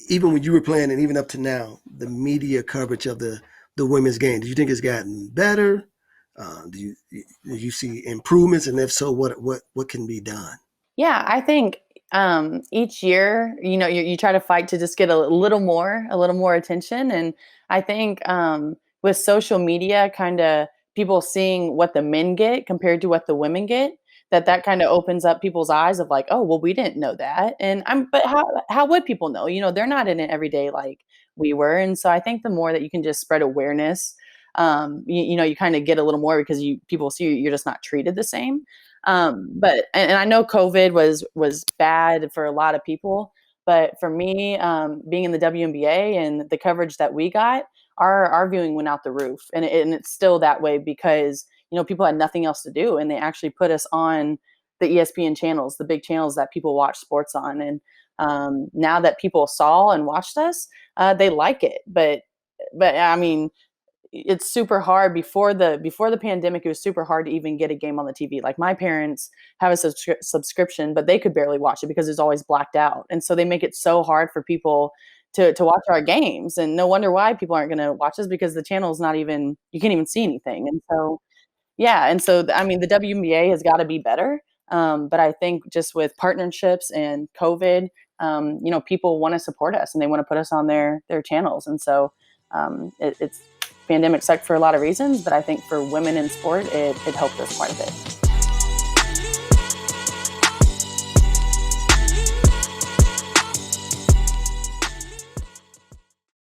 even when you were playing and even up to now, the media coverage of the women's game, do you think it's gotten better? Do you see improvements, and if so, what can be done? Yeah, I think each year, you try to fight to just get a little more attention. And I think with social media, kind of people seeing what the men get compared to what the women get, that kind of opens up people's eyes of like, oh, well, we didn't know that. But how would people know? They're not in it every day like we were. And so I think the more that you can just spread awareness, you kind of get a little more because people see you're just not treated the same. But I know COVID was bad for a lot of people, but for me, being in the WNBA and the coverage that we got, our viewing went out the roof, and it's still that way because people had nothing else to do, and they actually put us on the ESPN channels, the big channels that people watch sports on, and now that people saw and watched us, they like it, but I mean it's super hard before the pandemic. It was super hard to even get a game on the TV. Like my parents have a subscription, but they could barely watch it because it's always blacked out. And so they make it so hard for people to watch our games. And no wonder why people aren't going to watch us because the channel is not even, you can't even see anything. And so, yeah. And so, I mean, the WNBA has got to be better. But I think just with partnerships and COVID, people want to support us and they want to put us on their channels. And so it's pandemic sucked for a lot of reasons, but I think for women in sport, it helped us quite a bit.